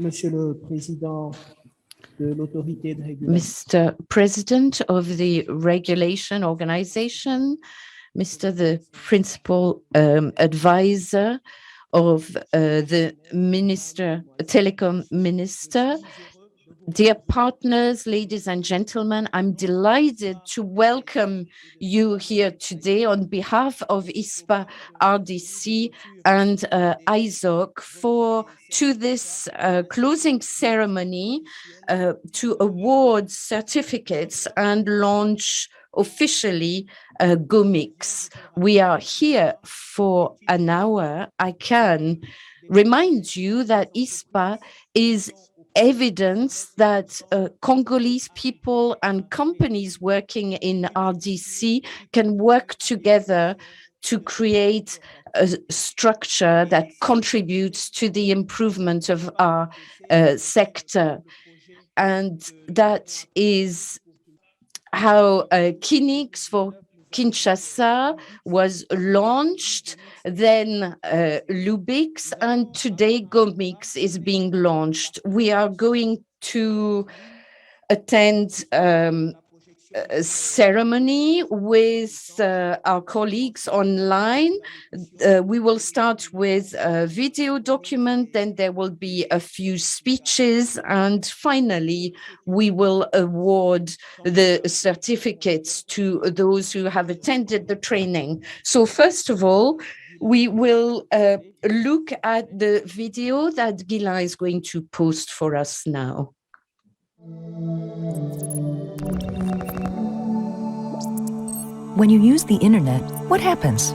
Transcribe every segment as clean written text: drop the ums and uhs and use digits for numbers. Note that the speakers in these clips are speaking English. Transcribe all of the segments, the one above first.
Monsieur le Président de l'autorité de régulation. Mr. President of the Regulation Organization, Mr. the Principal Advisor of the Telecom Minister, dear partners, ladies and gentlemen, I'm delighted to welcome you here today on behalf of ISPA-DRC and ISOC to this closing ceremony to award certificates and launch officially GOMIX. We are here for an hour. I can remind you that ISPA is evidence that Congolese people and companies working in RDC can work together to create a structure that contributes to the improvement of our sector. And that is how KINIX for Kinshasa was launched, then LUBIX, and today GOMIX is being launched. We are going to attend a ceremony with our colleagues online. We will start with a video document, then there will be a few speeches, and finally we will award the certificates to those who have attended the training. So first of all, we will look at the video that Gila is going to post for us now. When you use the internet, what happens?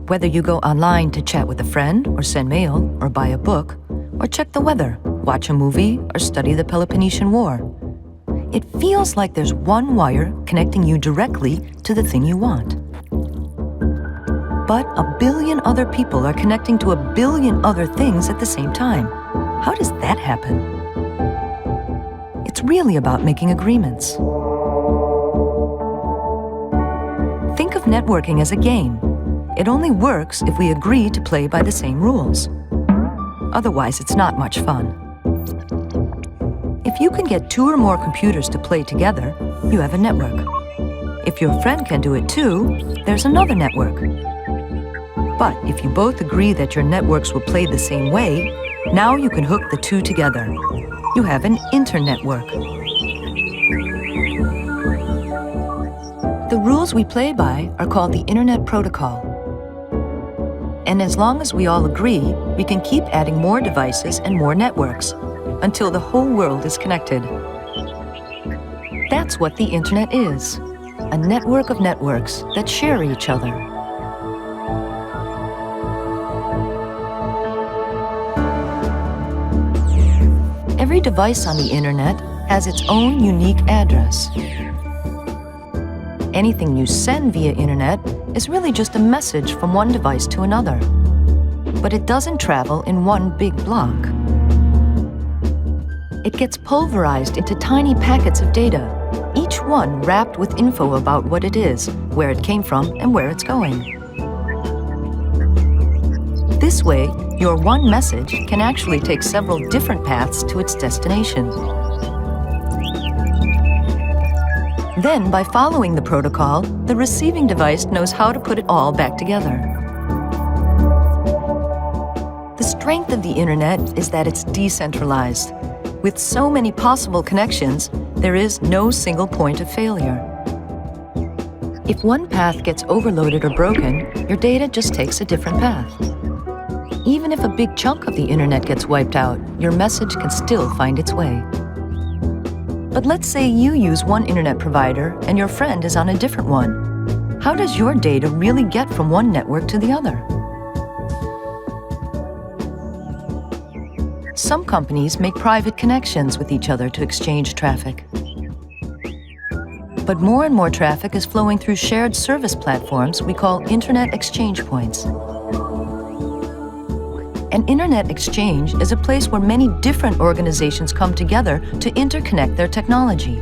Whether you go online to chat with a friend, or send mail, or buy a book, or check the weather, watch a movie, or study the Peloponnesian War, it feels like there's one wire connecting you directly to the thing you want. But a billion other people are connecting to a billion other things at the same time. How does that happen? It's really about making agreements. Think of networking as a game. It only works if we agree to play by the same rules. Otherwise, it's not much fun. If you can get 2 or more computers to play together, you have a network. If your friend can do it too, there's another network. But if you both agree that your networks will play the same way, now you can hook the 2 together. You have an internetwork. The rules we play by are called the Internet Protocol. And as long as we all agree, we can keep adding more devices and more networks until the whole world is connected. That's what the Internet is, a network of networks that share each other. Every device on the Internet has its own unique address. Anything you send via Internet is really just a message from one device to another. But it doesn't travel in one big block. It gets pulverized into tiny packets of data, each one wrapped with info about what it is, where it came from, and where it's going. This way, your one message can actually take several different paths to its destination. Then, by following the protocol, the receiving device knows how to put it all back together. The strength of the Internet is that it's decentralized. With so many possible connections, there is no single point of failure. If one path gets overloaded or broken, your data just takes a different path. Even if a big chunk of the Internet gets wiped out, your message can still find its way. But let's say you use one Internet provider and your friend is on a different one. How does your data really get from one network to the other? Some companies make private connections with each other to exchange traffic. But more and more traffic is flowing through shared service platforms we call Internet exchange points. An Internet exchange is a place where many different organizations come together to interconnect their technology.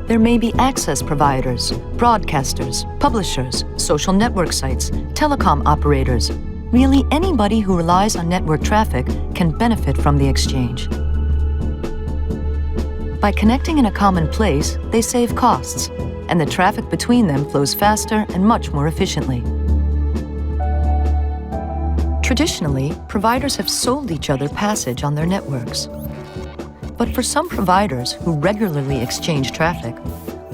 There may be access providers, broadcasters, publishers, social network sites, telecom operators, Really, anybody who relies on network traffic can benefit from the exchange. By connecting in a common place, they save costs, and the traffic between them flows faster and much more efficiently. Traditionally, providers have sold each other passage on their networks. But for some providers who regularly exchange traffic,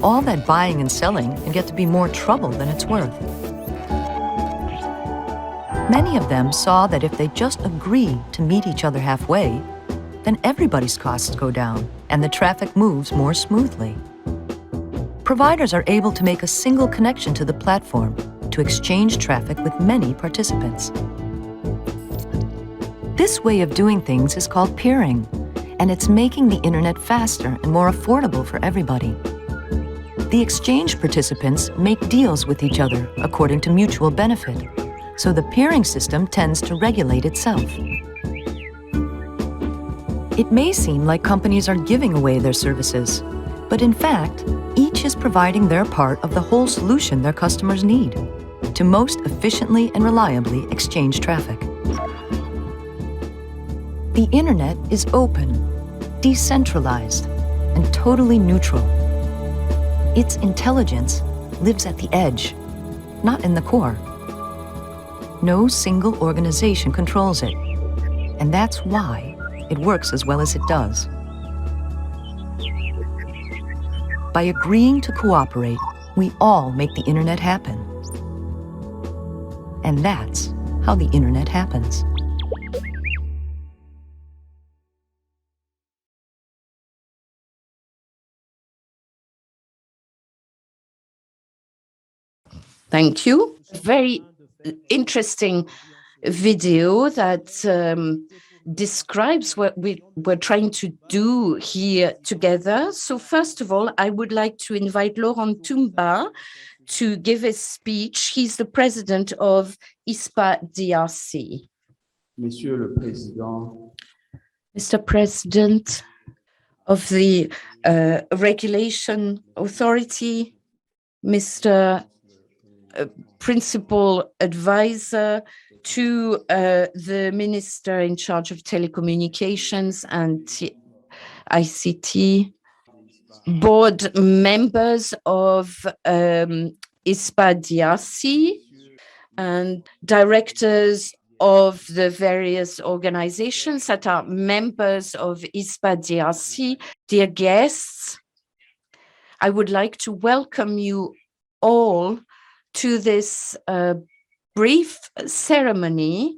all that buying and selling can get to be more trouble than it's worth. Many of them saw that if they just agree to meet each other halfway, then everybody's costs go down and the traffic moves more smoothly. Providers are able to make a single connection to the platform to exchange traffic with many participants. This way of doing things is called peering, and it's making the internet faster and more affordable for everybody. The exchange participants make deals with each other according to mutual benefit, so the peering system tends to regulate itself. It may seem like companies are giving away their services, but in fact, each is providing their part of the whole solution their customers need to most efficiently and reliably exchange traffic. The internet is open, decentralized, and totally neutral. Its intelligence lives at the edge, not in the core. No single organization controls it, and that's why it works as well as it does. By agreeing to cooperate, we all make the internet happen. And that's how the internet happens. Thank you. Very interesting video that describes what we're trying to do here together. So first of all, I would like to invite Laurent Ntumba to give a speech. He's the president of ISPA-DRC. Monsieur le Président, Mr. President of the Regulation Authority, Mr. Principal Advisor to the Minister in charge of Telecommunications and ICT, board members of ISPA-DRC, and directors of the various organizations that are members of ISPA-DRC. Dear guests, I would like to welcome you all to this brief ceremony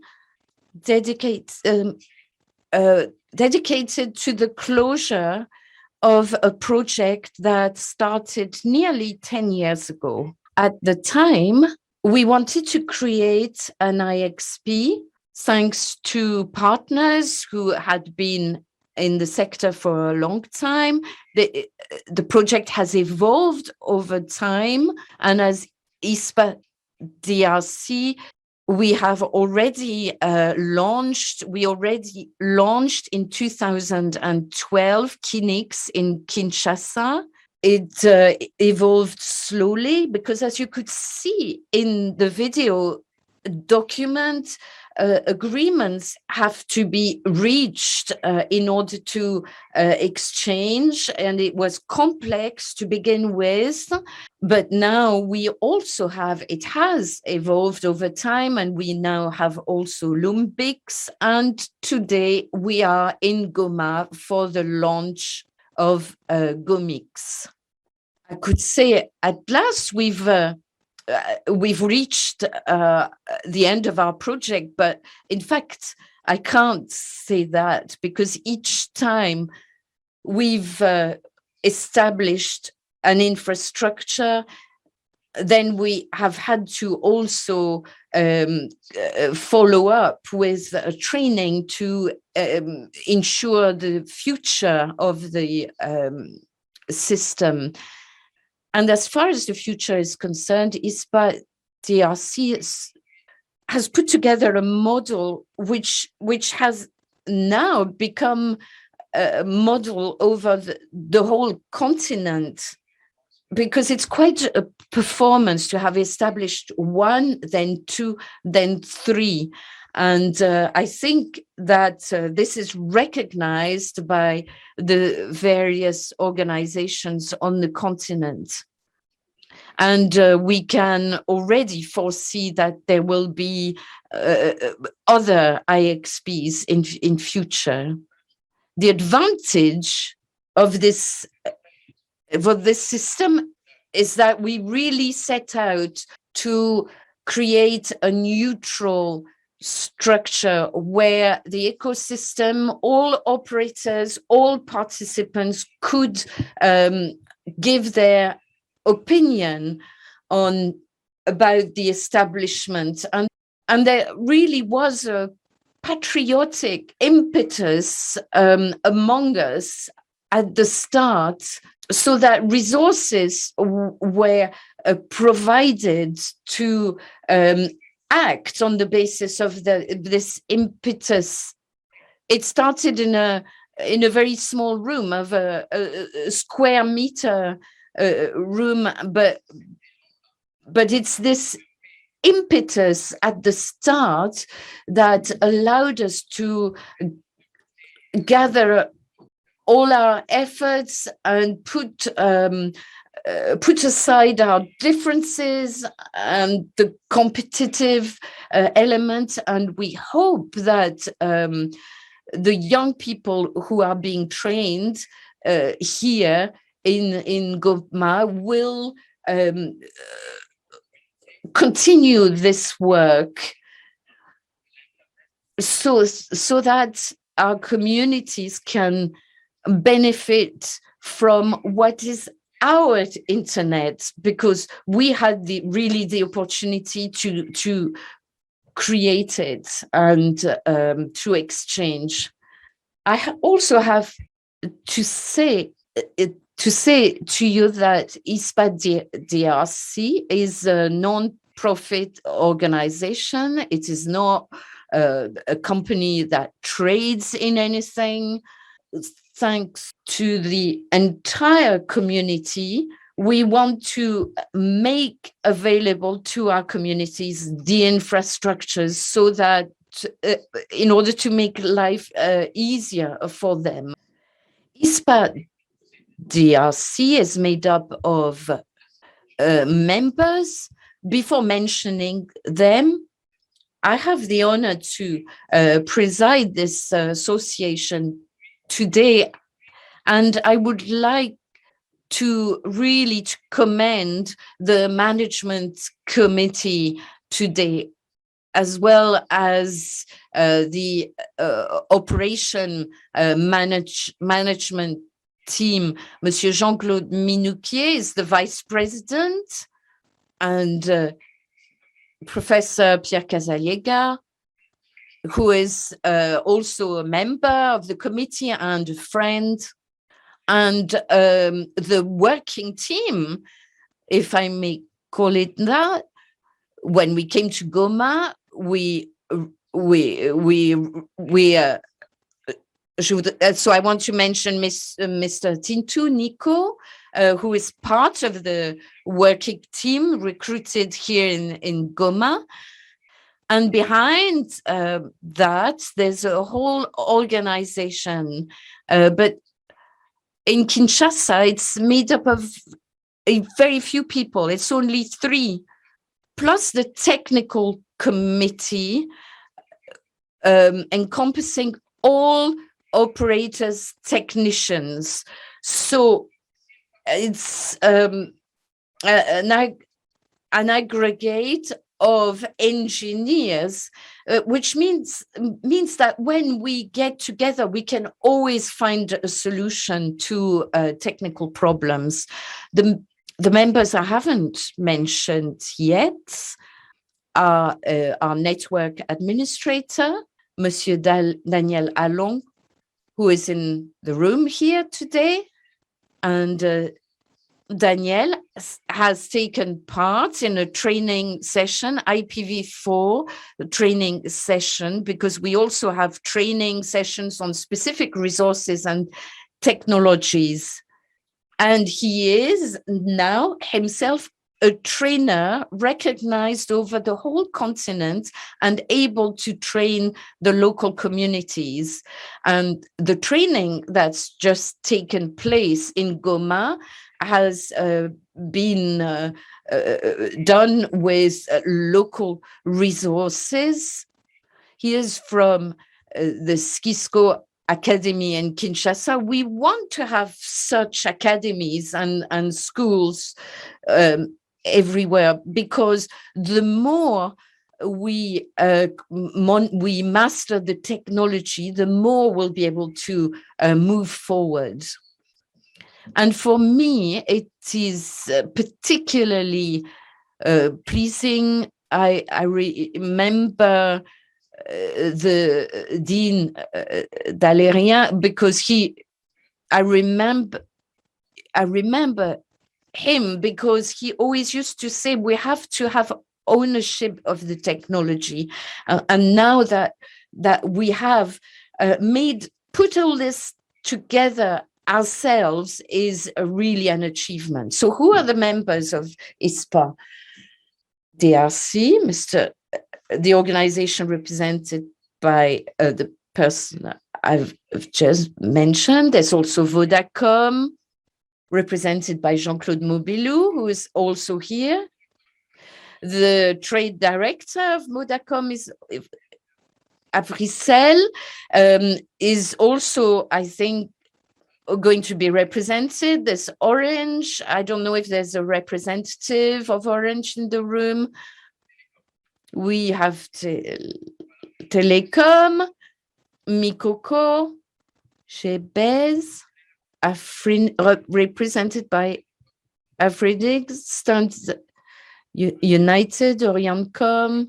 dedicated to the closure of a project that started nearly 10 years ago. At the time, we wanted to create an IXP thanks to partners who had been in the sector for a long time. The project has evolved over time, and as ISPA-DRC, we already launched in 2012 KINIX in Kinshasa. It evolved slowly because, as you could see in the video, agreements have to be reached in order to exchange, and it was complex to begin with. But now it has evolved over time, and we now have also LUBIX, and today we are in Goma for the launch of GOMIX. I could say at last we've reached the end of our project, but in fact, I can't say that because each time we've established an infrastructure, then we have had to also follow up with training to ensure the future of the system. And as far as the future is concerned, ISPA-DRC has put together a model which has now become a model over the whole continent. because it's quite a performance to have established one, then two, then three. And I think that this is recognized by the various organizations on the continent. And we can already foresee that there will be other IXPs in future. The advantage of this system is that we really set out to create a neutral structure where the ecosystem, all operators, all participants could give their opinion about the establishment. And there really was a patriotic impetus among us at the start, so that resources were provided to act on the basis of this impetus. It started in a very small room of a square meter room, but it's this impetus at the start that allowed us to gather all our efforts and put aside our differences and the competitive element. And we hope that the young people who are being trained here in Goma will continue this work so that our communities can benefit from what is our internet, because we had the opportunity to create it and to exchange. I also have to say to you that ISPA-DRC is a non-profit organization. It is not a company that trades in anything. Thanks to the entire community, we want to make available to our communities the infrastructures so that in order to make life easier for them. ISPA-DRC is made up of members. Before mentioning them, I have the honor to preside this association today, and I would like to really commend the management committee today, as well as the operation management team. Monsieur Jean-Claude Minuquier is the vice president, and Professor Pierre Casaliega, who is also a member of the committee and a friend, and the working team, if I may call it that. When we came to Goma, so I want to mention Mr. Tintu Nico, who is part of the working team recruited here in Goma. And behind that, there's a whole organization. But in Kinshasa, it's made up of a very few people. It's only 3, plus the technical committee encompassing all operators, technicians. So it's an aggregate of engineers, which means that when we get together, we can always find a solution to technical problems. The members I haven't mentioned yet are our network administrator, Monsieur Daniel Allon, who is in the room here today, and Daniel has taken part in a training session, IPv4 training session, because we also have training sessions on specific resources and technologies. And he is now himself a trainer recognized over the whole continent and able to train the local communities. And the training that's just taken place in Goma has been done with local resources. He is from the Skisco Academy in Kinshasa. We want to have such academies and schools everywhere, because the more we master the technology, the more we'll be able to move forward. And for me, it is particularly pleasing. I remember the Dean Dalerien, because I remember him because he always used to say we have to have ownership of the technology, and now that we have put all this together ourselves is really an achievement. So who are the members of ISPA-DRC? The organization represented by the person I've just mentioned. There's also Vodacom, represented by Jean-Claude Mobilou, who is also here. The trade director of Vodacom is Apricel, is also, I think, going to be represented. There's Orange. I don't know if there's a representative of Orange in the room. We have Telecom, Mikoko, Shebez, represented by Afridix, Stands United, Orientcom,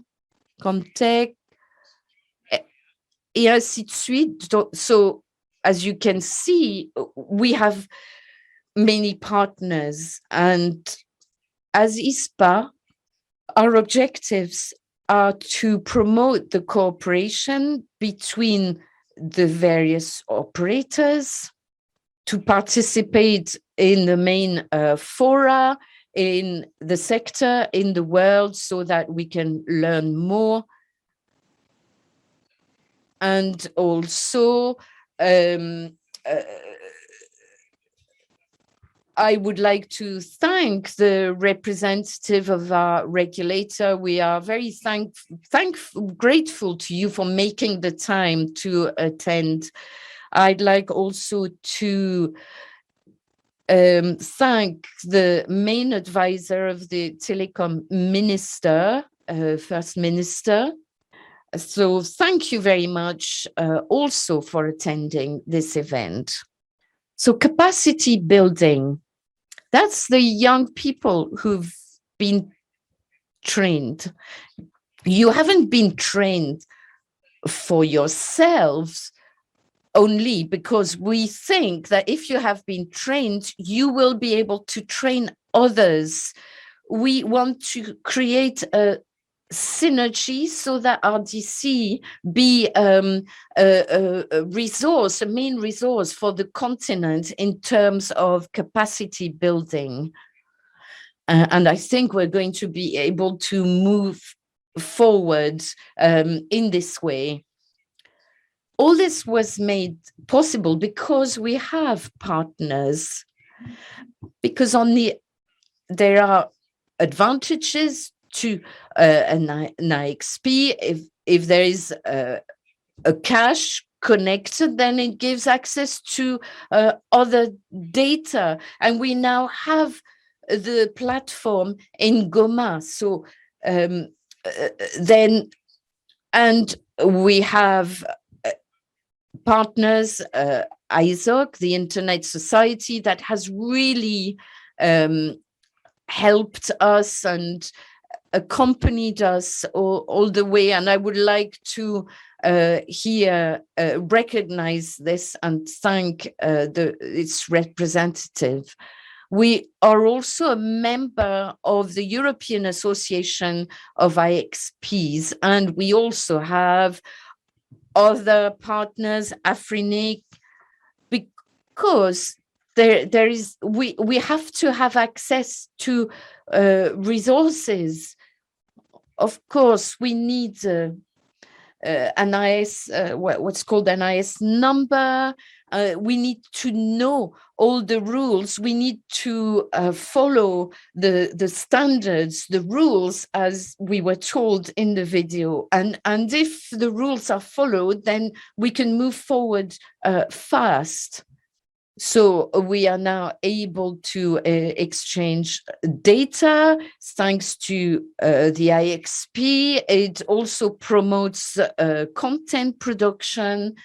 Comtech, et ainsi de suite. So, as you can see, we have many partners, and as ISPA, our objectives are to promote the cooperation between the various operators, to participate in the main fora in the sector, in the world, so that we can learn more. And also, I would like to thank the representative of our regulator. We are very grateful to you for making the time to attend. I'd like also to thank the main advisor of the telecom minister, First Minister. So thank you very much also for attending this event. So capacity building, that's the young people who've been trained. You haven't been trained for yourselves only, because we think that if you have been trained, you will be able to train others. We want to create a synergy so that RDC be a resource, a main resource for the continent in terms of capacity building. And I think we're going to be able to move forward in this way. All this was made possible because we have partners, because there are advantages to an IXP. If there is a cache connected, then it gives access to other data. And we now have the platform in Goma. So and we have partners, ISOC, the Internet Society, that has really helped us and accompanied us all the way. And I would like to here recognize this and thank its representative. We are also a member of the European Association of IXPs, and we also have other partners, Afrinic, because we have to have access to resources. Of course, we need an IS, what's called an IS number. We need to know all the rules. We need to follow the standards, the rules, as we were told in the video. And if the rules are followed, then we can move forward fast. So we are now able to exchange data thanks to the IXP. It also promotes content production,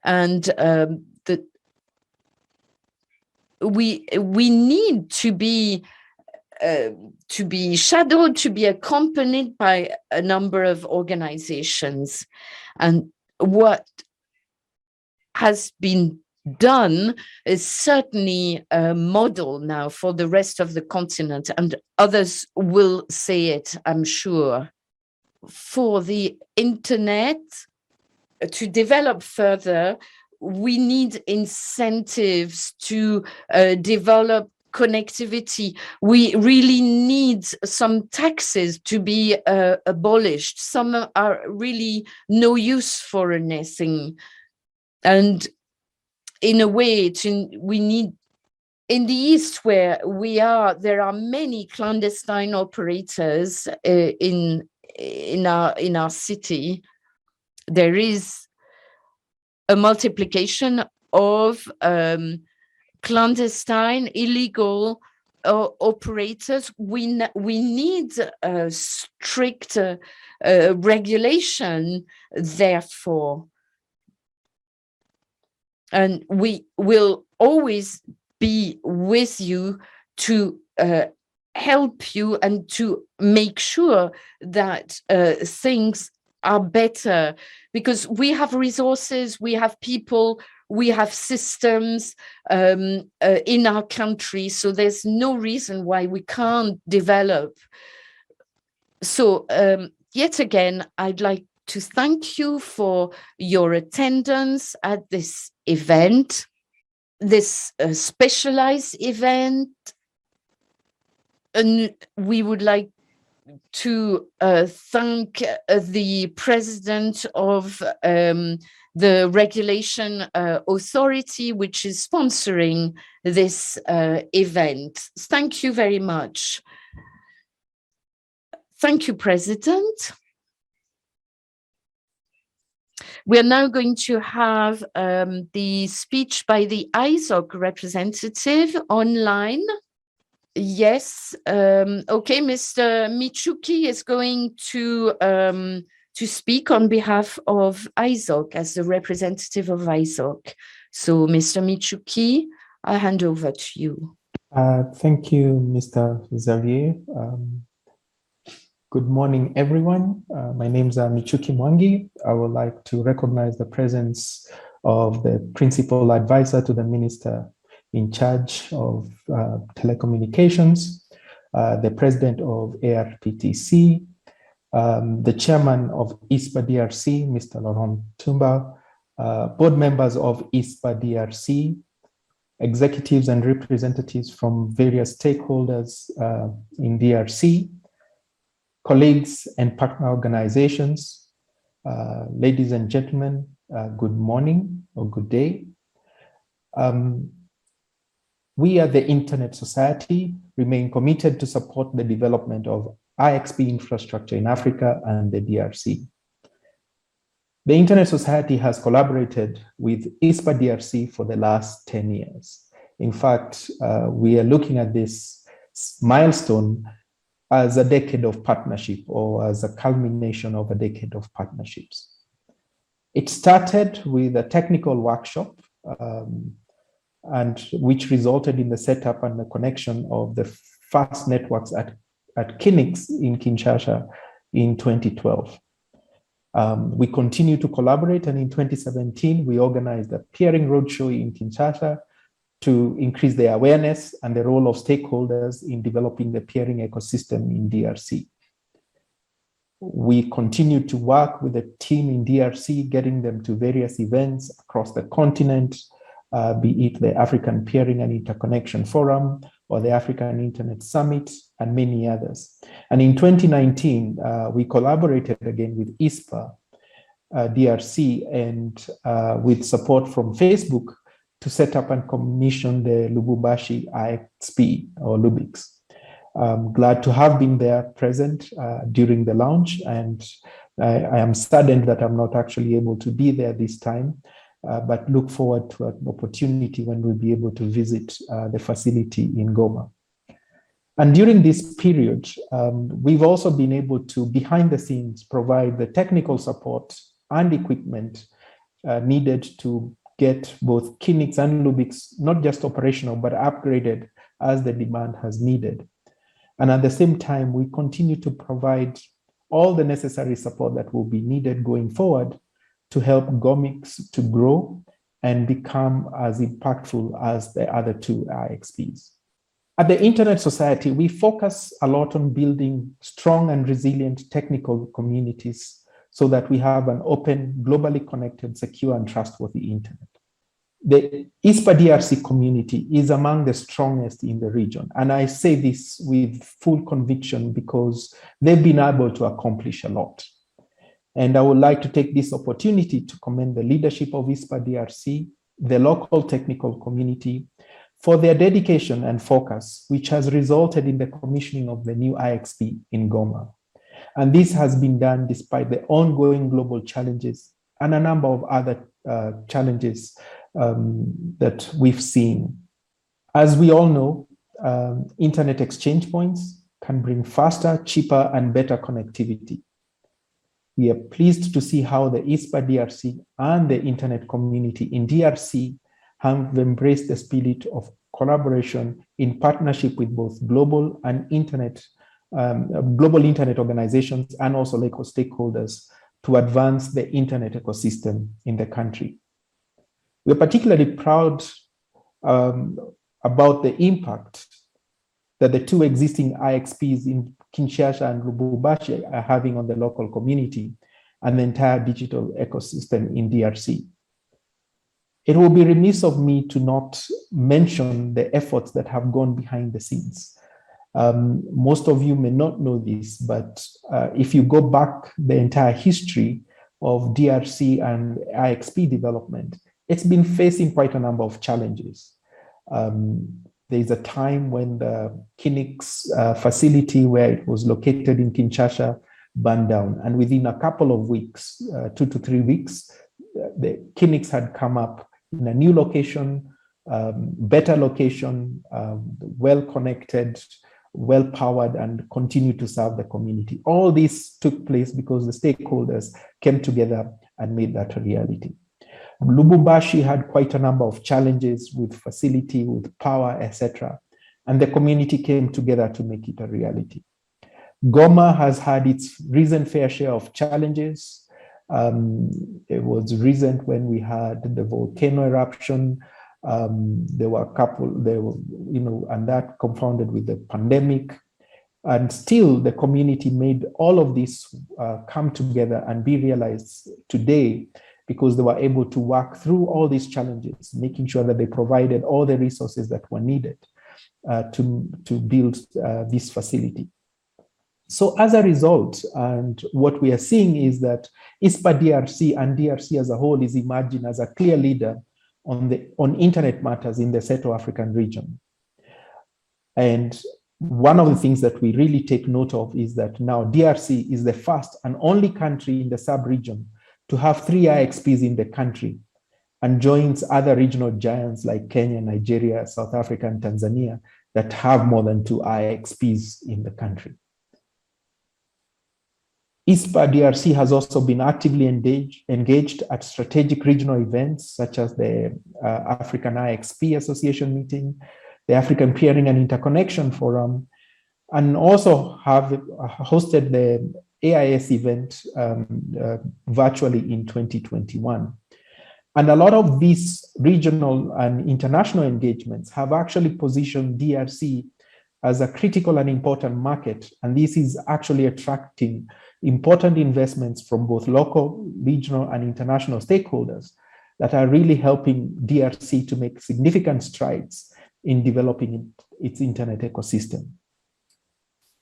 and we need to be shadowed, to be accompanied by a number of organizations. And what has been done is certainly a model now for the rest of the continent, and others will say it, I'm sure. For the internet to develop further, we need incentives to develop connectivity. We really need some taxes to be abolished. Some are really no use for anything. And in a way, we need, in the East where we are, there are many clandestine operators in our city. There is a multiplication of clandestine, illegal operators. We need strict regulation, therefore. And we will always be with you to help you and to make sure that things are better, because we have resources, we have people, we have systems in our country. So there's no reason why we can't develop. So yet again, I'd like to thank you for your attendance at this event, this specialized event. And we would like to thank the president of the Regulation Authority, which is sponsoring this event. Thank you very much. Thank you, President. We are now going to have the speech by the ISOC representative online. Yes, okay, Mr. Michuki is going to speak on behalf of ISOC as the representative of ISOC. So, Mr. Michuki, I hand over to you. Thank you, Mr. Xavier. Good morning, everyone. My name is Michuki Mwangi. I would like to recognize the presence of the principal advisor to the minister in charge of telecommunications, the president of ARPTC, the chairman of ISPA-DRC, Mr. Laurent Ntumba, board members of ISPA-DRC, executives and representatives from various stakeholders in DRC, colleagues and partner organizations, ladies and gentlemen, good morning or good day. We at the Internet Society remain committed to support the development of IXP infrastructure in Africa and the DRC. The Internet Society has collaborated with ISPA-DRC for the last 10 years. In fact, we are looking at this milestone as a decade of partnership, or as a culmination of a decade of partnerships. It started with a technical workshop, and which resulted in the setup and the connection of the first networks at KINIX in Kinshasa in 2012. We continue to collaborate, and in 2017, we organized a peering roadshow in Kinshasa to increase the awareness and the role of stakeholders in developing the peering ecosystem in DRC. We continue to work with the team in DRC, getting them to various events across the continent, be it the African Peering and Interconnection Forum or the African Internet Summit, and many others. And in 2019, we collaborated again with ISPA-DRC and with support from Facebook to set up and commission the Lubumbashi ISP or LUBIX. I'm glad to have been there present during the launch, and I am saddened that I'm not actually able to be there this time, but look forward to an opportunity when we'll be able to visit the facility in Goma. And during this period, we've also been able to, behind the scenes, provide the technical support and equipment needed to get both KINIX and LUBIX not just operational, but upgraded as the demand has needed. And at the same time, we continue to provide all the necessary support that will be needed going forward to help GOMIX to grow and become as impactful as the other two IXPs. At the Internet Society, we focus a lot on building strong and resilient technical communities so that we have an open, globally connected, secure, and trustworthy internet. The ISPA-DRC community is among the strongest in the region. And I say this with full conviction because they've been able to accomplish a lot. And I would like to take this opportunity to commend the leadership of ISPA-DRC, the local technical community, for their dedication and focus, which has resulted in the commissioning of the new IXP in Goma. And this has been done despite the ongoing global challenges and a number of other challenges that we've seen. As we all know, internet exchange points can bring faster, cheaper, and better connectivity. We are pleased to see how the ISPA-DRC and the internet community in DRC have embraced the spirit of collaboration in partnership with both global internet organizations and also local stakeholders to advance the internet ecosystem in the country. We're particularly proud about the impact that the two existing IXPs in Kinshasa and Lubumbashi are having on the local community and the entire digital ecosystem in DRC. It will be remiss of me to not mention the efforts that have gone behind the scenes. Most of you may not know this, but if you go back the entire history of DRC and IXP development, it's been facing quite a number of challenges. There's a time when the KINIX facility where it was located in Kinshasa burned down. And within a couple of weeks, 2 to 3 weeks, the KINIX had come up in a new location, better location, well-connected, well-powered, and continue to serve the community. All this took place because the stakeholders came together and made that a reality. Lubumbashi had quite a number of challenges with facility, with power, etc. And the community came together to make it a reality. Goma has had its recent fair share of challenges. It was recent when we had the volcano eruption. There were a couple, and that confounded with the pandemic. And still the community made all of this come together and be realized today because they were able to work through all these challenges, making sure that they provided all the resources that were needed to build this facility. So as a result, and what we are seeing is that ISPA-DRC and DRC as a whole is emerging as a clear leader on internet matters in the Central African region. And one of the things that we really take note of is that now DRC is the first and only country in the sub-region to have 3 IXPs in the country and joins other regional giants like Kenya, Nigeria, South Africa, and Tanzania that have more than 2 IXPs in the country. ISPA-DRC has also been actively engaged at strategic regional events such as the African IXP Association meeting, the African Peering and Interconnection Forum, and also have hosted the AIS event virtually in 2021. And a lot of these regional and international engagements have actually positioned DRC as a critical and important market. And this is actually attracting important investments from both local, regional, and international stakeholders that are really helping DRC to make significant strides in developing its internet ecosystem.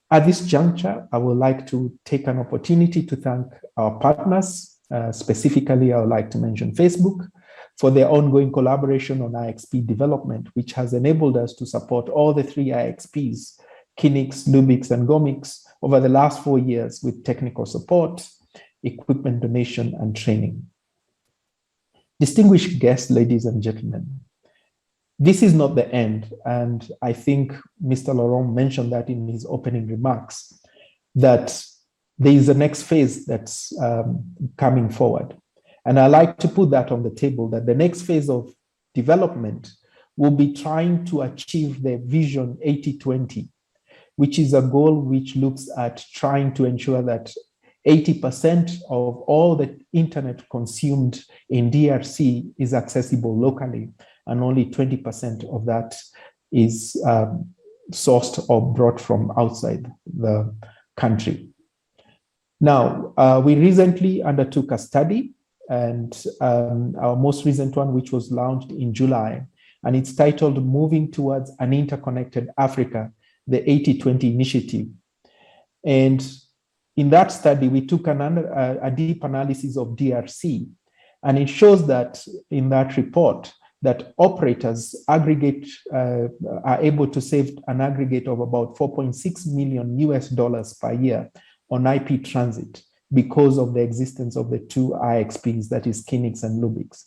At this juncture, I would like to take an opportunity to thank our partners. Specifically, I would like to mention Facebook for their ongoing collaboration on IXP development, which has enabled us to support all the 3 IXPs, KINIX, LUBIX, and GOMIX, over the last 4 years with technical support, equipment donation, and training. Distinguished guests, ladies and gentlemen, this is not the end, and I think Mr. Laurent mentioned that in his opening remarks, that there is a next phase that's coming forward. And I like to put that on the table, that the next phase of development will be trying to achieve the vision 80-20, which is a goal which looks at trying to ensure that 80% of all the internet consumed in DRC is accessible locally, and only 20% of that is sourced or brought from outside the country. Now, we recently undertook a study, and our most recent one, which was launched in July, and it's titled Moving Towards an Interconnected Africa, the 80-20 Initiative. And in that study, we took a deep analysis of DRC, and it shows that in that report, that operators aggregate are able to save an aggregate of about $4.6 million per year on IP transit because of the existence of the 2 IXPs, that is KINIX and LUBIX,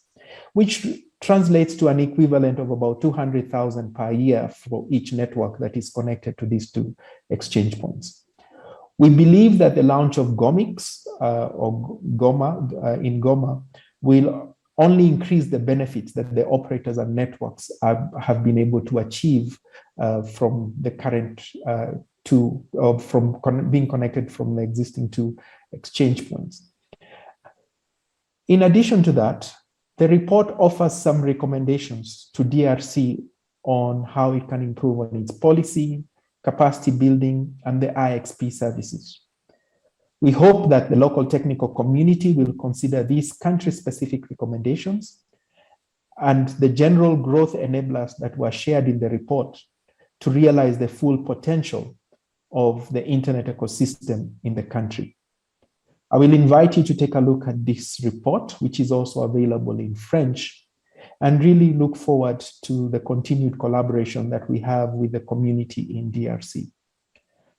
which translates to an equivalent of about 200,000 per year for each network that is connected to these 2 exchange points. We believe that the launch of GOMIX or Goma in Goma will only increase the benefits that the operators and networks have been able to achieve from the current being connected from the existing 2 exchange points. In addition to that, the report offers some recommendations to DRC on how it can improve on its policy, capacity building, and the IXP services. We hope that the local technical community will consider these country-specific recommendations and the general growth enablers that were shared in the report to realize the full potential of the internet ecosystem in the country. I will invite you to take a look at this report, which is also available in French, and really look forward to the continued collaboration that we have with the community in DRC.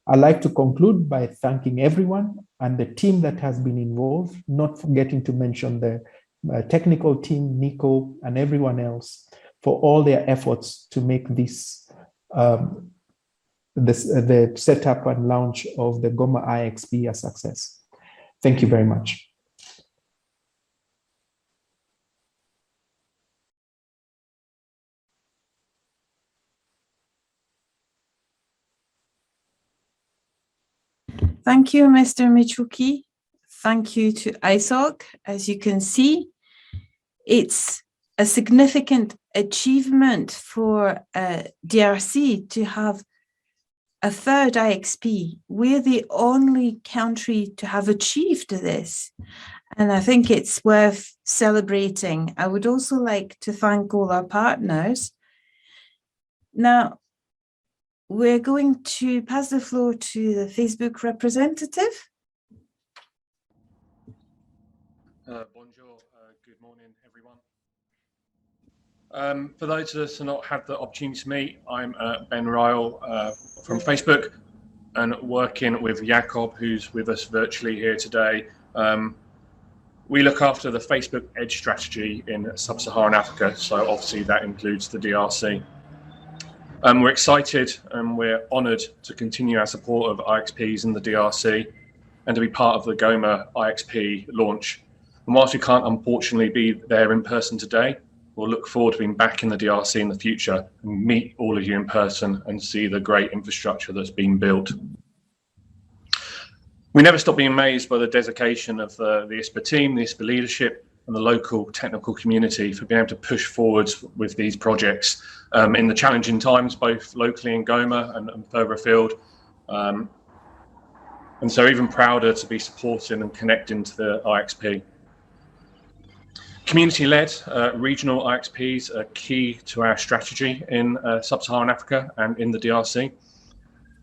I'd like to conclude by thanking everyone and the team that has been involved, not forgetting to mention the technical team, Nico, and everyone else for all their efforts to make this, the setup and launch of the Goma IXP a success. Thank you very much. Thank you, Mr. Michuki. Thank you to ISOC. As you can see, it's a significant achievement for DRC to have a 3rd IXP. We're the only country to have achieved this, and I think it's worth celebrating. I would also like to thank all our partners. Now, we're going to pass the floor to the Facebook representative. Bonjour, good morning, everyone. For those of us who not had the opportunity to meet, I'm Ben Ryle from Facebook, and working with Jakob, who's with us virtually here today. We look after the Facebook Edge strategy in Sub-Saharan Africa, so obviously that includes the DRC. We're excited and we're honoured to continue our support of IXPs in the DRC and to be part of the Goma IXP launch. And whilst we can't unfortunately be there in person today, we'll look forward to being back in the DRC in the future and meet all of you in person and see the great infrastructure that's been built. We never stop being amazed by the dedication of the ISPA team, the ISPA leadership, and the local technical community for being able to push forwards with these projects in the challenging times, both locally in Goma and further afield. And so even prouder to be supporting and connecting to the IXP. Community-led regional IXPs are key to our strategy in sub-Saharan Africa and in the DRC.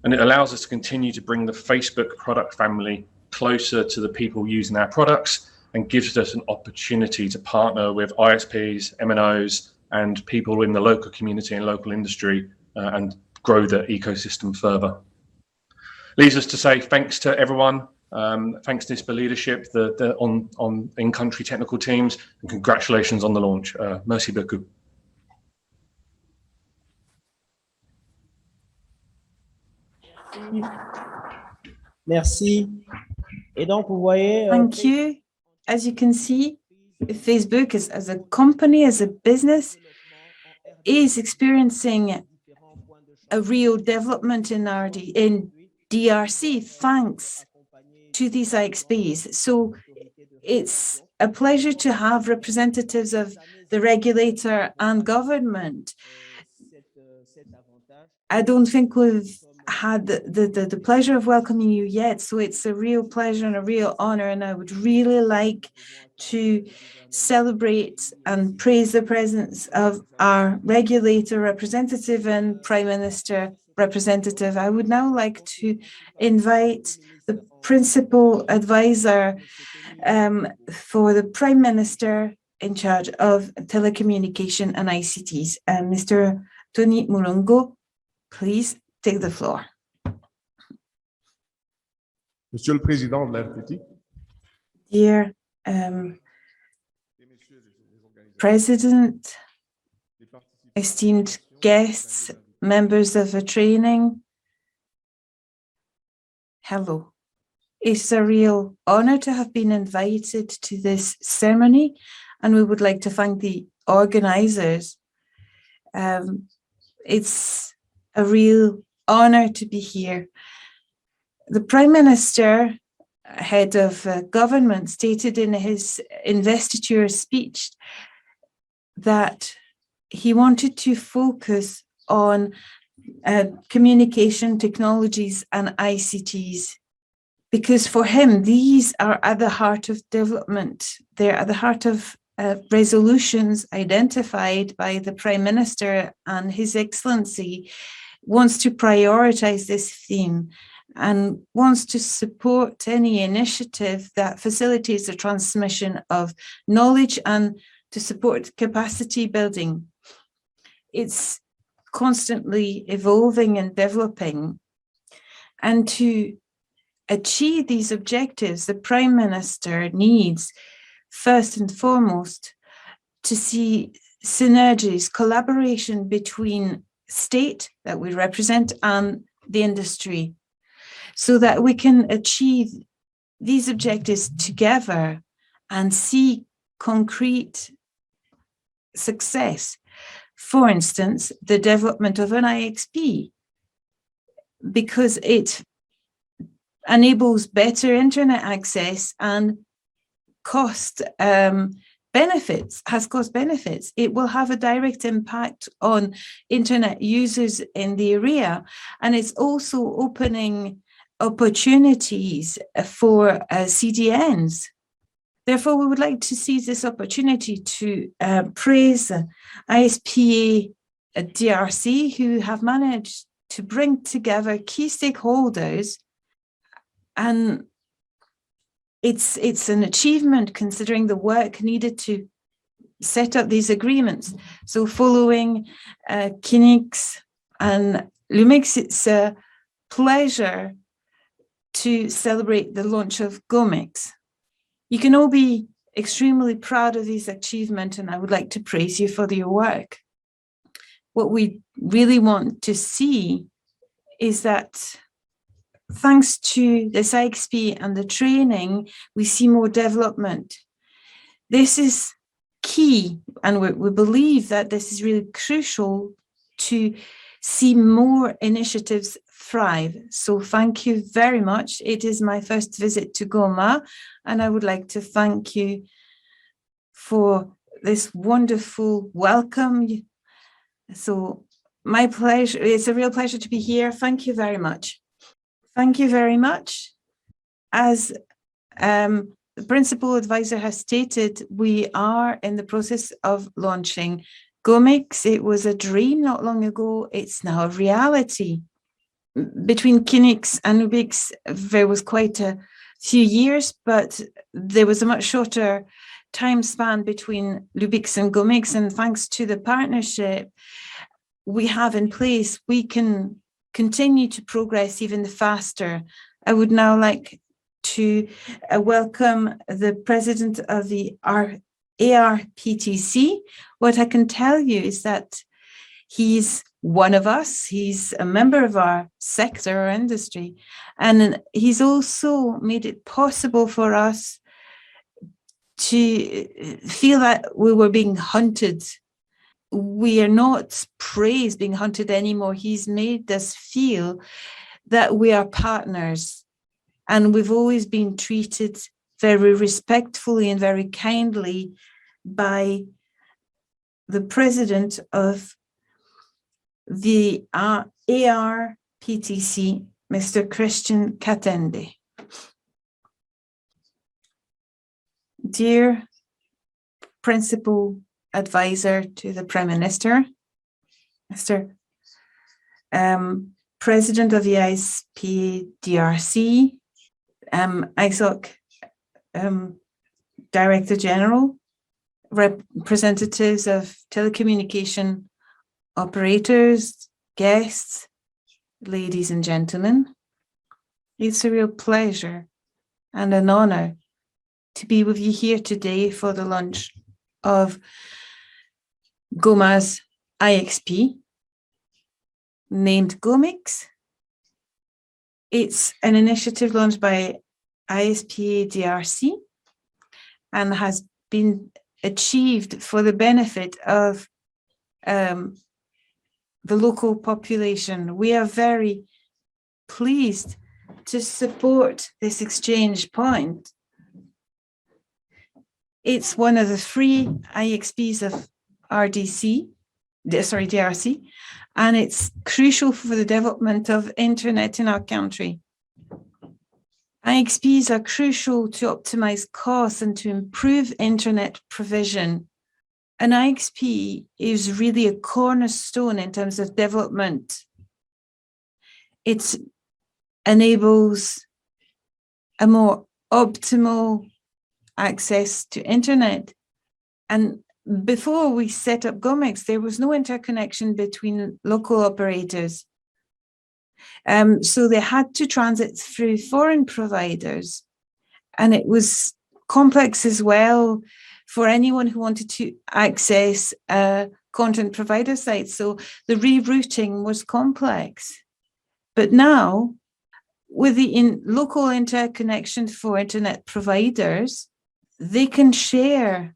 And it allows us to continue to bring the Facebook product family closer to the people using our products and gives us an opportunity to partner with ISPs, MNOs, and people in the local community and local industry and grow the ecosystem further. Leaves us to say thanks to everyone, thanks to ISPA leadership, the in-country technical teams, and congratulations on the launch. Merci beaucoup. Merci. Et donc, vous voyez, Thank you. As you can see, Facebook as a company, as a business, is experiencing a real development in DRC thanks to these IXPs. So it's a pleasure to have representatives of the regulator and government. I don't think we've had the pleasure of welcoming you yet, so it's a real pleasure and a real honor, and I would really like to celebrate and praise the presence of our regulator representative and Prime Minister representative. I would now like to invite the principal advisor for the Prime Minister in charge of telecommunication and ICTs, Mr. Tony Mulongo. Please take the floor. Monsieur le Président de la RTT. Dear President, esteemed guests, members of the training, hello. It's a real honor to have been invited to this ceremony, and we would like to thank the organizers. It's a real honor to be here. The Prime Minister, head of government, stated in his investiture speech that he wanted to focus on communication technologies and ICTs, because for him, these are at the heart of development. They're at the heart of resolutions identified by the Prime Minister, and His Excellency wants to prioritize this theme and wants to support any initiative that facilitates the transmission of knowledge and to support capacity building. It's constantly evolving and developing. And to achieve these objectives, the Prime Minister needs, first and foremost, to see synergies, collaboration between state that we represent and the industry, so that we can achieve these objectives together and see concrete success. For instance, the development of an IXP, because it enables better internet access and cost benefits, has cost benefits. It will have a direct impact on internet users in the area, and it's also opening opportunities for CDNs. Therefore, we would like to seize this opportunity to praise ISPA-DRC, who have managed to bring together key stakeholders, and it's an achievement considering the work needed to set up these agreements. So following KINIX and LUBIX, it's a pleasure to celebrate the launch of GOMIX. You can all be extremely proud of this achievement, and I would like to praise you for your work. What we really want to see is that thanks to this IXP and the training, we see more development. This is key, and we believe that this is really crucial to see more initiatives thrive. So thank you very much. It is my first visit to Goma, and I would like to thank you for this wonderful welcome. So my pleasure, it's a real pleasure to be here. Thank you very much. Thank you very much. As the principal advisor has stated, we are in the process of launching GOMIX. It was a dream not long ago. It's now a reality. Between KINIX and LUBIX, there was quite a few years, but there was a much shorter time span between LUBIX and GOMIX. And thanks to the partnership we have in place, we can continue to progress even faster. I would now like to welcome the president of the ARPTC. What I can tell you is that he's one of us, he's a member of our sector or industry, and he's also made it possible for us to feel that we were being hunted. We are not prey being hunted anymore. He's made us feel that we are partners, and we've always been treated very respectfully and very kindly by the president of the ARPTC, Mr. Christian Katende. Dear Principal Advisor to the Prime Minister, Mr. President of the ISPA-DRC, ISOC Director General, representatives of telecommunication operators, guests, ladies and gentlemen, it's a real pleasure and an honor to be with you here today for the launch of Goma's IXP, named GOMIX. It's an initiative launched by ISPA-DRC and has been achieved for the benefit of the local population. We are very pleased to support this exchange point. It's one of the 3 IXPs of DRC, and it's crucial for the development of internet in our country. IXPs are crucial to optimize costs and to improve internet provision. An IXP is really a cornerstone in terms of development. It enables a more optimal access to internet. And before we set up GOMIX, there was no interconnection between local operators. So they had to transit through foreign providers. And it was complex as well for anyone who wanted to access a content provider site. So the rerouting was complex. But now, with the local interconnection for internet providers, they can share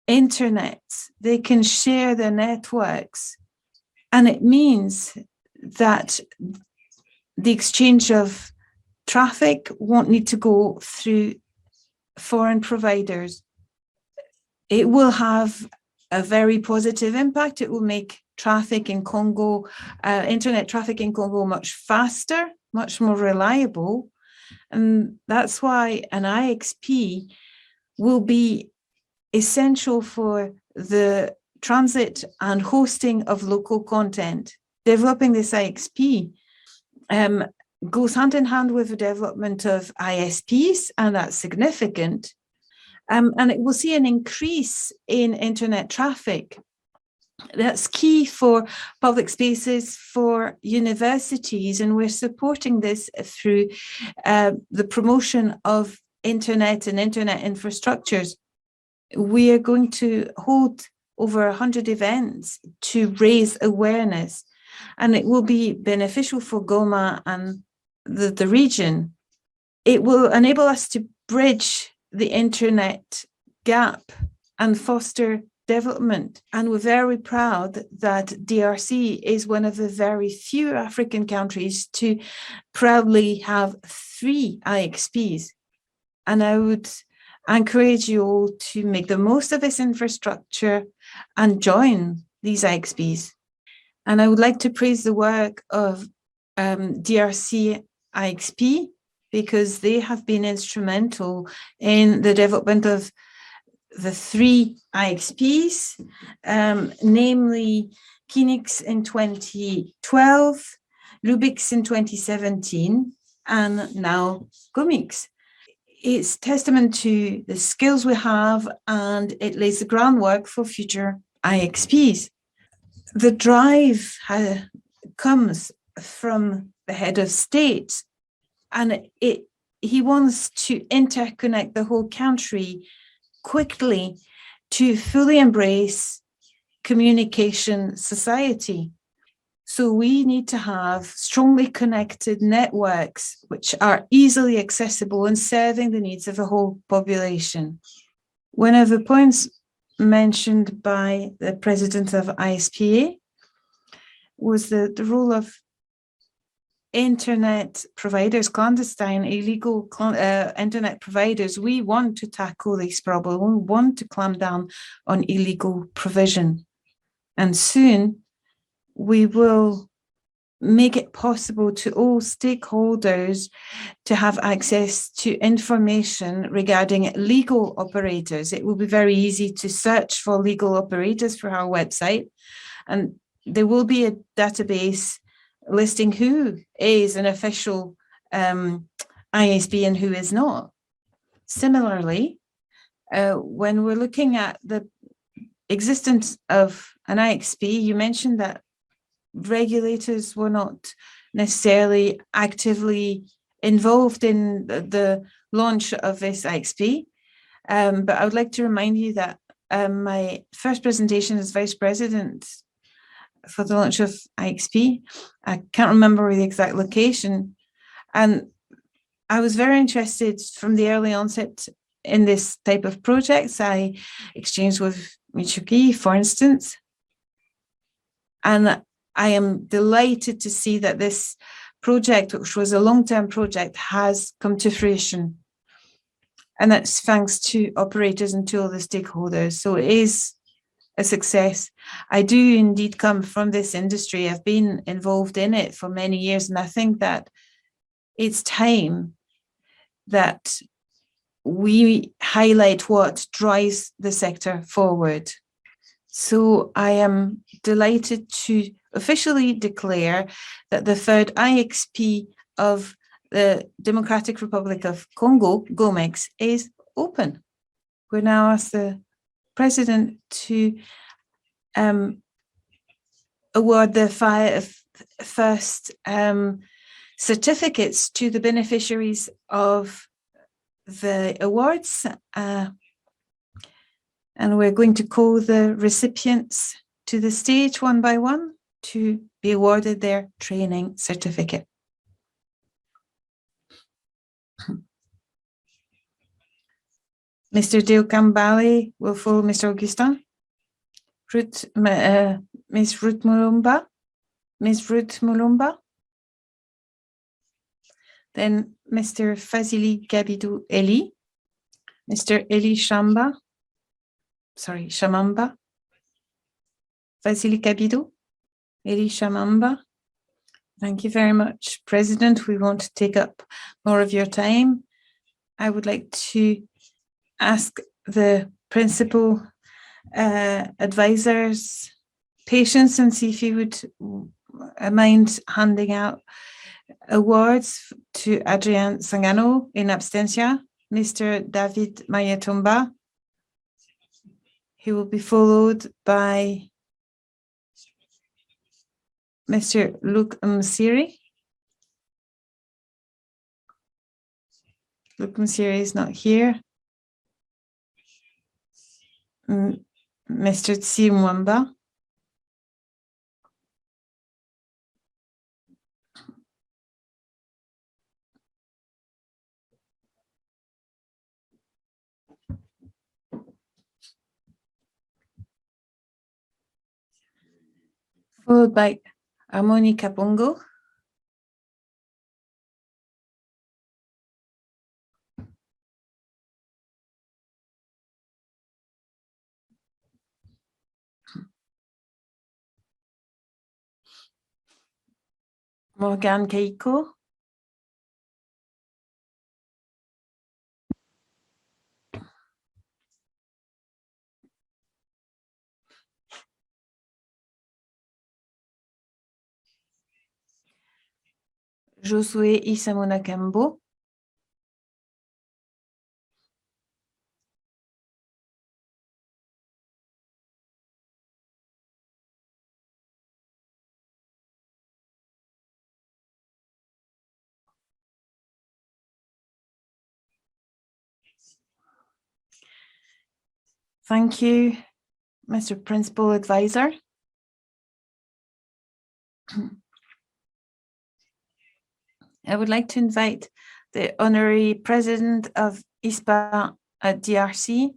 internet, they can share their networks. And it means that the exchange of traffic won't need to go through foreign providers. It will have a very positive impact. It will make traffic in Congo, internet traffic in Congo much faster, much more reliable. And that's why an IXP will be essential for the transit and hosting of local content. Developing this IXP goes hand in hand with the development of ISPs, and that's significant. And it will see an increase in internet traffic. That's key for public spaces, for universities, and we're supporting this through the promotion of internet and internet infrastructures. We are going to hold over 100 events to raise awareness, and it will be beneficial for Goma and the region. It will enable us to bridge the internet gap and foster development. And we're very proud that DRC is one of the very few African countries to proudly have 3 IXPs. And I would encourage you all to make the most of this infrastructure and join these IXPs. And I would like to praise the work of DRC IXP, because they have been instrumental in the development of the 3 IXPs, namely KINIX in 2012, LUBIX in 2017, and now GOMIX. It's testament to the skills we have, and it lays the groundwork for future IXPs. The drive comes from the head of state, and he wants to interconnect the whole country quickly to fully embrace communication society. So we need to have strongly connected networks which are easily accessible and serving the needs of the whole population. One of the points mentioned by the president of ISPA was the role of internet providers, clandestine, illegal internet providers. We want to tackle this problem. We want to clamp down on illegal provision. And soon we will make it possible to all stakeholders to have access to information regarding legal operators. It will be very easy to search for legal operators for our website, and there will be a database listing who is an official ISP and who is not. Similarly, when we're looking at the existence of an IXP, you mentioned that regulators were not necessarily actively involved in the launch of this IXP. But I would like to remind you that my first presentation as vice president for the launch of IXP, I can't remember the exact location, and I was very interested from the early onset in this type of projects. I exchanged with Michuki, for instance, and I am delighted to see that this project, which was a long-term project, has come to fruition. And that's thanks to operators and to all the stakeholders. So it is a success. I do indeed come from this industry. I've been involved in it for many years, and I think that it's time that we highlight what drives the sector forward. So I am delighted to officially declare that the 3rd IXP of the Democratic Republic of Congo, GOMIX, is open. We're now asked the President to award the first certificates to the beneficiaries of the awards. And we're going to call the recipients to the stage one by one to be awarded their training certificate. Mr. Deokambale will follow Mr. Augustin. Ms. Ruth Mulumba. Ms. Ruth Mulumba. Then Mr. Fazili Gabidou Eli. Mr. Eli Shamba. Sorry, Shamamba. Vasily Kabidou, Eli Shamamba. Thank you very much, President. We won't take up more of your time. I would like to ask the principal advisors patience and see if you would mind handing out awards to Adrian Sangano in absentia, Mr. David Mayatumba. He will be followed by Mr. Luke Msiri. Luke Msiri is not here. Mr. Tsimwamba. Followed by Amoni Kapongo. Morgan Keiko. Josué Isamona Kambo, thank you, Mr. Principal Advisor. I would like to invite the Honorary President of ISPA-DRC,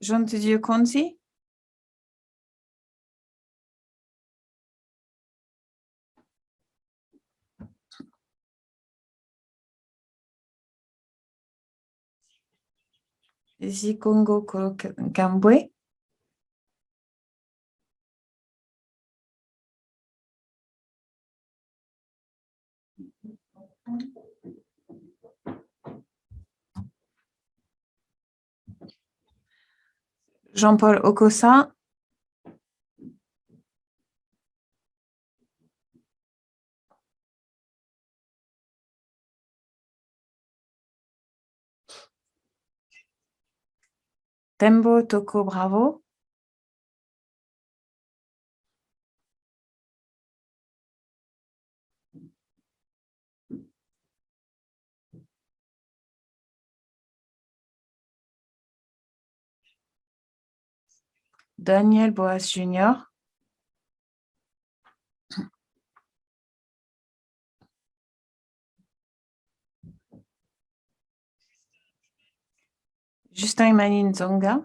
Jean de Dieu Konzi. Congo Kambwe. Jean-Paul Okosa. Tembo Toko Bravo. Daniel Boas Jr. Justin Manin Zonga.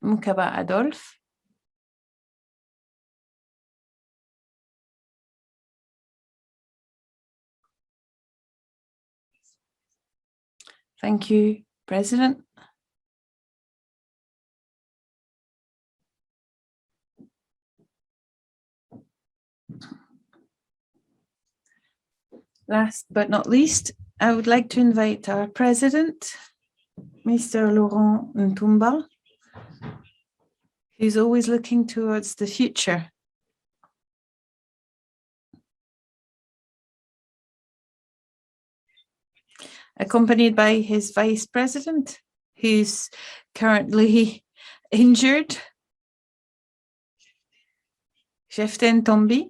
Mukaba Adolphe. Thank you, President. Last but not least, I would like to invite our President, Mr. Laurent Ntumba, who's always looking towards the future. Accompanied by his Vice President, who's currently injured, Jeften Tombi.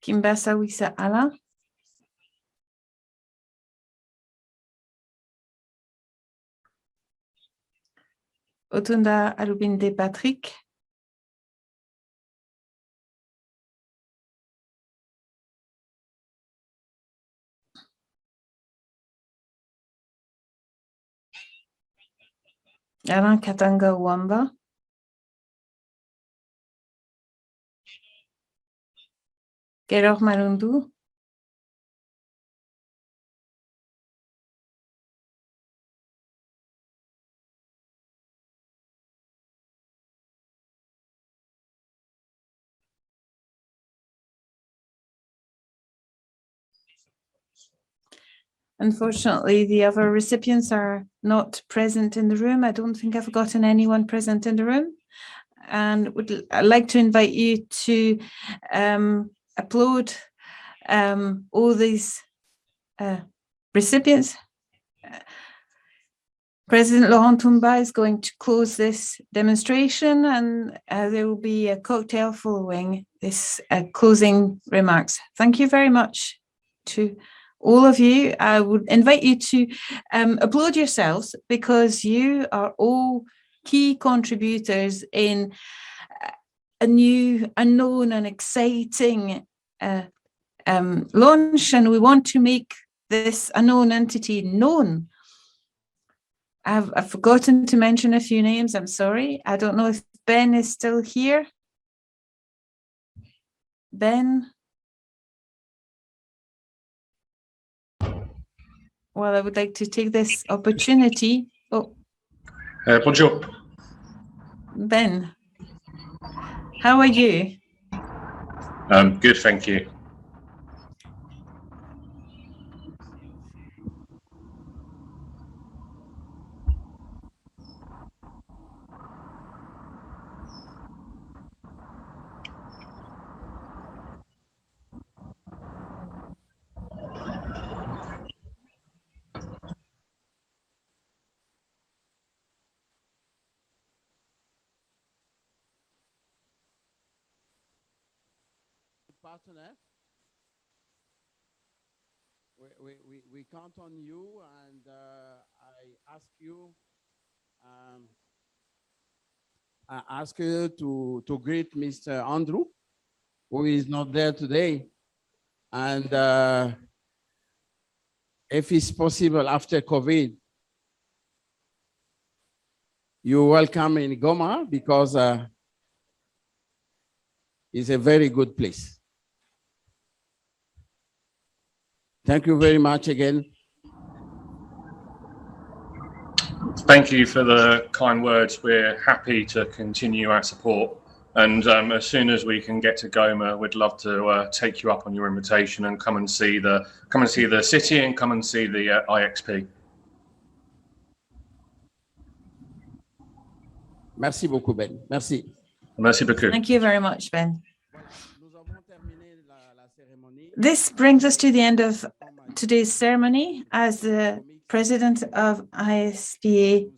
Kimbasa Wisa Ala. Otunda Alubinde Patrick. Alain Katanga Wamba. Geror Malundu. Unfortunately, the other recipients are not present in the room. I don't think I've gotten anyone present in the room. And I'd like to invite you to applaud all these recipients. President Laurent Ntumba is going to close this demonstration, and there will be a cocktail following this closing remarks. Thank you very much to all of you. I would invite you to applaud yourselves, because you are all key contributors in a new, unknown and exciting launch, and we want to make this unknown entity known. I've forgotten to mention a few names, I'm sorry. I don't know if Ben is still here. Ben? Well, I would like to take this opportunity. Oh, Bonjour. Ben, how are you? Good, thank you. Partner, we count on you, and I ask you to greet Mr. Andrew, who is not there today, and if it's possible after COVID, you're welcome in Goma, because it's a very good place. Thank you very much again. Thank you for the kind words. We're happy to continue our support, and as soon as we can get to Goma, we'd love to take you up on your invitation and come and see the city and come and see the IXP. Merci beaucoup, Ben. Merci. Merci beaucoup. Thank you very much, Ben. This brings us to the end of today's ceremony. As the president of ISPA-DRC,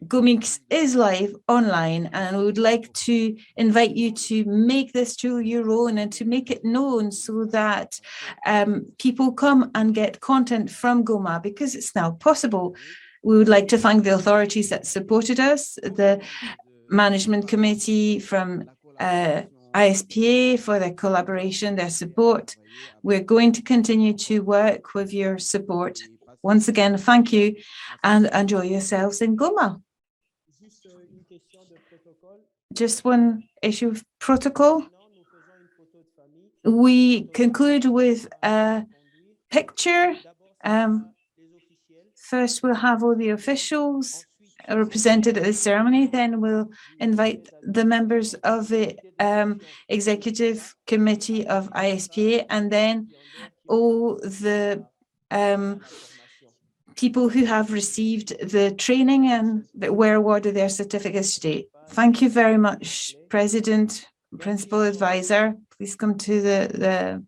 GOMIX is live online, and we would like to invite you to make this tool your own and to make it known so that people come and get content from Goma, because it's now possible. We would like to thank the authorities that supported us, the management committee from ISPA for their collaboration, their support. We're going to continue to work with your support. Once again, thank you, and enjoy yourselves in Goma. Just one issue of protocol. We conclude with a picture. First, we'll have all the officials represented at the ceremony, then we'll invite the members of the executive committee of ISPA, and then all the people who have received the training and that were awarded their certificates today. Thank you very much, President, Principal Advisor. Please come to the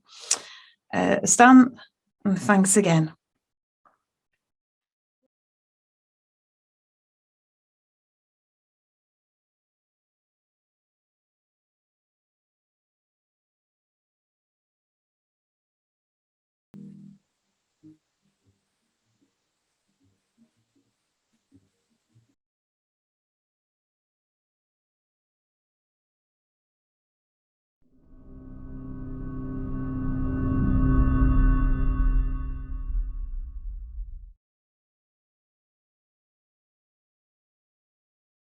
stand, and thanks again.